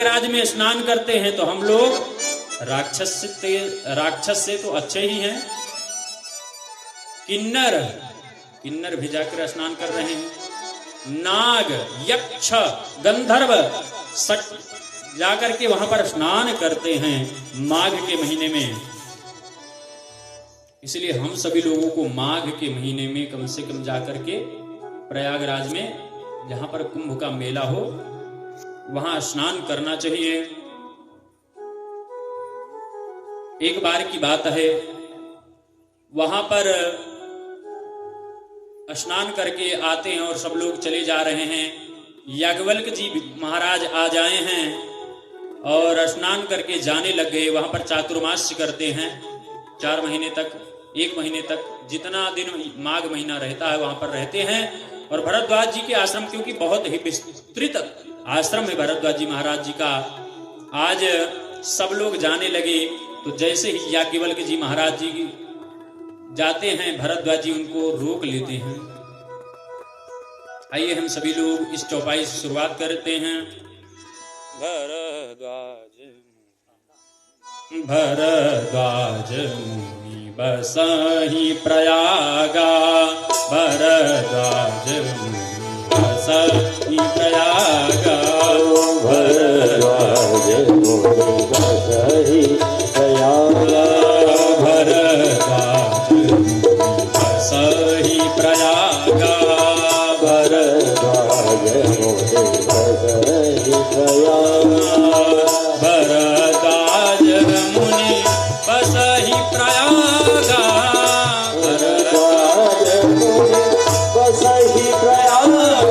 राज में स्नान करते हैं तो हम लोग राक्षस से तो अच्छे ही हैं। किन्नर भी जाकर स्नान कर रहे हैं। नाग, यक्ष, गंधर्व जाकर के वहां पर स्नान करते हैं माघ के महीने में। इसलिए हम सभी लोगों को माघ के महीने में कम से कम जाकर के प्रयागराज में, जहां पर कुंभ का मेला हो, वहां स्नान करना चाहिए। एक बार की बात है, वहां पर स्नान करके आते हैं और सब लोग चले जा रहे हैं। याज्ञवल्क्य जी महाराज आ जाए हैं और स्नान करके जाने लग गए। वहां पर चातुर्मास्य करते हैं 4 महीने तक, 1 महीने तक, जितना दिन माघ महीना रहता है वहां पर रहते हैं। और भरद्वाज जी के आश्रम, क्योंकि बहुत ही विस्तृत आश्रम है भरद्वाज जी महाराज जी का, आज सब लोग जाने लगे। तो जैसे ही याज्ञवल्क्य जी महाराज जी जाते हैं, भरद्वाज जी उनको रोक लेते हैं। आइए हम सभी लोग इस चौपाई से शुरुआत करते हैं। भरद्वाज मुनि बसहि प्रयागा, भरद्वाज मुनि बसहि प्रयागा, भरद्वाज मुनि बसहि प्रयागा, भरद्वाज मुनि बसहि प्रयागा, भरद्वाज मुनि बसहि प्रयागा, भरद्वाज मुनि बसहि प्रयागा, भरद्वाज मुनि बसहि प्रयागा,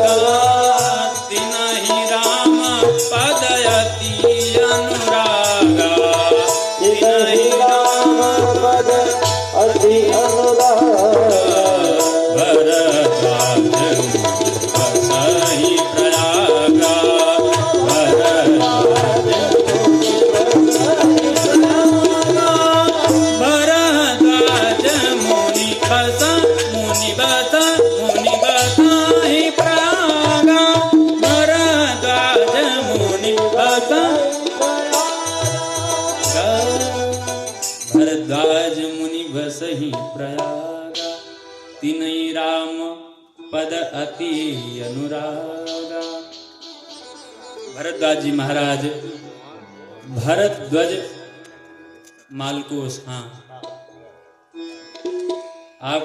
तिनहि राम पद अति अनुरागा, तिनहि राम पद अति अनुरागा, भरद्वाज मुनि बसहि प्रयागा, भरद्वाज मुनि बसहि प्रयागा, भरद्वाज मुनि बसहि प्रयागा, भरद्वाज मुनि भरद्वाज मुनि बसहि प्रयागा, तिनहि राम पद अति अनुरागा। भरद्वाज जी महाराज भरद्वाज मालकोस, हाँ, आप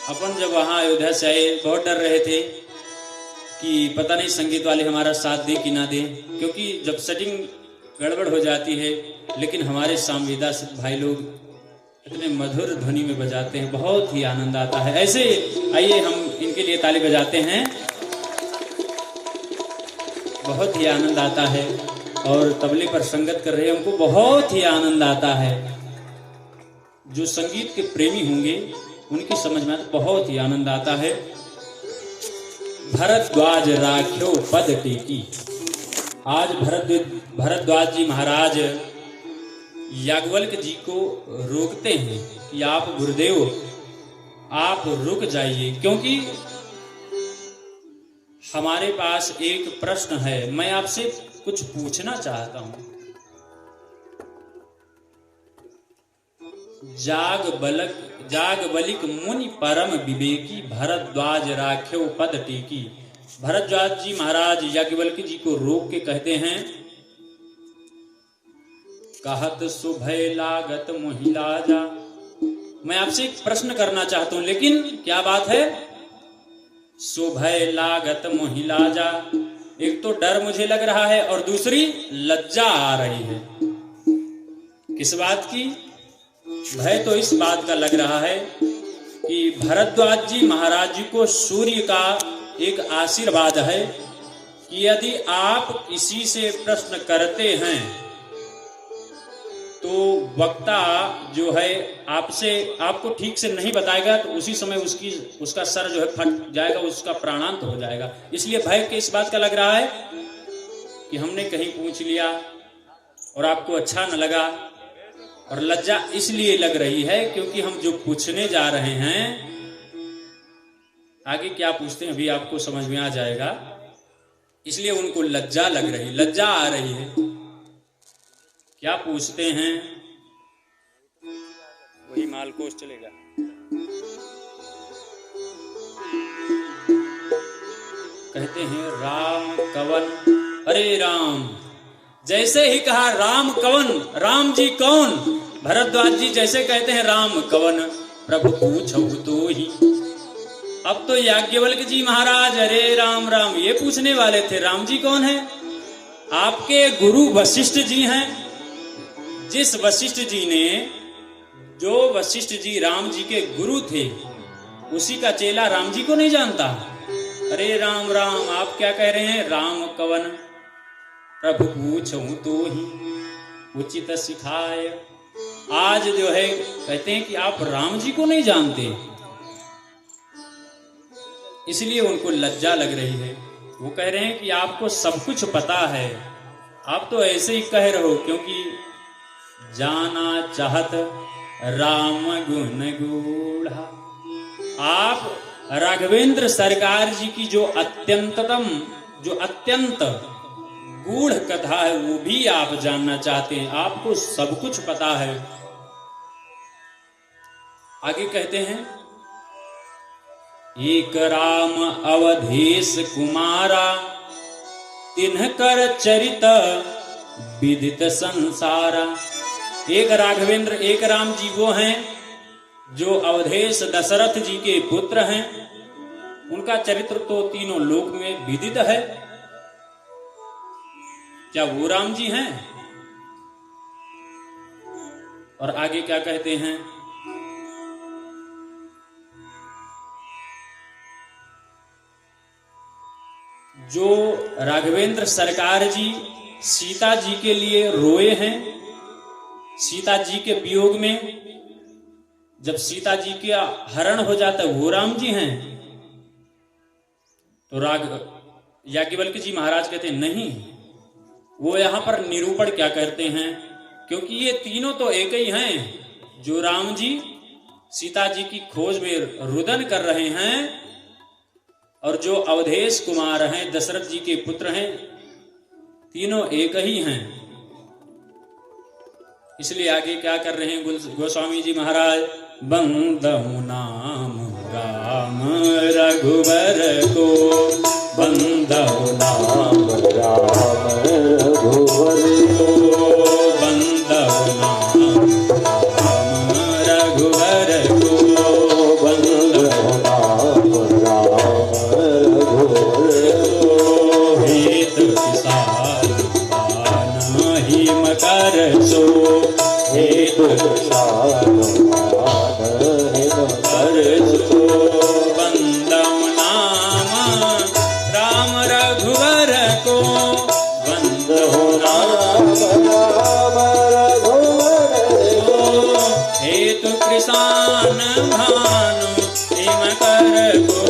अपन जब वहां अयोध्या से आए, बहुत डर रहे थे कि पता नहीं संगीत वाले हमारा साथ दे कि ना दे, क्योंकि जब सेटिंग गड़बड़ हो जाती है। लेकिन हमारे सामवेदा भाई लोग इतने मधुर ध्वनि में बजाते हैं, बहुत ही आनंद आता है। ऐसे आइए हम इनके लिए ताली बजाते हैं, बहुत ही आनंद आता है। और तबले पर संगत कर रहे हैं, हमको बहुत ही आनंद आता है। जो संगीत के प्रेमी होंगे उनकी समझ में बहुत ही आनंद आता है। भरद्वाज राख्यो पद टेकी। आज भरद्वाज जी महाराज याज्ञवल्क्य जी को रोकते हैं कि आप गुरुदेव, आप रुक जाइए, क्योंकि हमारे पास एक प्रश्न है, मैं आपसे कुछ पूछना चाहता हूं। जागबलिक मुनि परम विवेकी, भरद्वाज राख्यो पद टेकी। भरद्वाज जी महाराज याज्ञवल्क्य जी को रोक के कहते हैं, कहत सुभय लागत मोहि लाजा। मैं आपसे एक प्रश्न करना चाहता हूं, लेकिन क्या बात है? सुभय लागत मोहि लाजा। एक तो डर मुझे लग रहा है और दूसरी लज्जा आ रही है। किस बात की? भय तो इस बात का लग रहा है कि भरद्वाज जी महाराज जी को सूर्य का एक आशीर्वाद है कि यदि आप किसी से प्रश्न करते हैं तो वक्ता जो है आपको ठीक से नहीं बताएगा, तो उसी समय उसका सर जो है फट जाएगा, उसका प्राणांत हो जाएगा। इसलिए भय के इस बात का लग रहा है कि हमने कहीं पूछ लिया और आपको अच्छा न लगा, और लज्जा इसलिए लग रही है क्योंकि हम जो पूछने जा रहे हैं, आगे क्या पूछते हैं अभी आपको समझ में आ जाएगा। इसलिए उनको लज्जा लग रही, लज्जा आ रही है। क्या पूछते हैं? वही मालकोस चलेगा। कहते हैं राम कवन, अरे राम। जैसे ही कहा राम कवन, राम जी कौन? भरद्वाज जी जैसे कहते हैं राम कवन, प्रभु पूछो तो ही। अब तो याज्ञवल्क्य जी महाराज अरे राम राम ये पूछने वाले थे, राम जी कौन है? आपके गुरु वशिष्ठ जी हैं। जिस वशिष्ठ जी ने, जो वशिष्ठ जी राम जी के गुरु थे, उसी का चेला राम जी को नहीं जानता। अरे राम राम आप क्या कह रहे हैं? राम कवन, प्रभु पूछूं तो ही उचित सिखाय। आज जो है कहते हैं कि आप राम जी को नहीं जानते, इसलिए उनको लज्जा लग रही है। वो कह रहे हैं कि आपको सब कुछ पता है, आप तो ऐसे ही कह रहे हो क्योंकि जाना चाहत राम गुण गूढ़ा। आप राघवेंद्र सरकार जी की जो अत्यंततम, जो अत्यंत गूढ़ कथा है वो भी आप जानना चाहते हैं, आपको सब कुछ पता है। आगे कहते हैं एक राम अवधेश कुमारा, तिन्हकर चरित विदित संसारा। एक राघवेंद्र, एक राम जी वो हैं जो अवधेश दशरथ जी के पुत्र हैं। उनका चरित्र तो तीनों लोक में विदित है। क्या वो राम जी हैं? और आगे क्या कहते हैं? जो राघवेंद्र सरकार जी सीता जी के लिए रोए हैं, सीता जी के वियोग में जब सीता जी का हरण हो जाता है, वो राम जी हैं। तो याज्ञवल्क्य जी महाराज कहते हैं नहीं, वो यहां पर निरूपण क्या करते हैं, क्योंकि ये तीनों तो एक ही हैं। जो राम जी सीता जी की खोज में रुदन कर रहे हैं और जो अवधेश कुमार हैं, दशरथ जी के पुत्र हैं, तीनों एक ही हैं। इसलिए आगे क्या कर रहे हैं गोस्वामी जी महाराज? बंदहु नाम राम रघुवर को, बंदहु नाम राम रघुवर को, बंदहु नाम राम रघुवर को, बंदहु नाम राम रघुवर को। हेत किसान ही मकर सो, हेत किसान बंदहु नाम राम रघुवर को, बंदहु नाम राम रघुवर को। हेतु कृषाण भानु हिम कर को,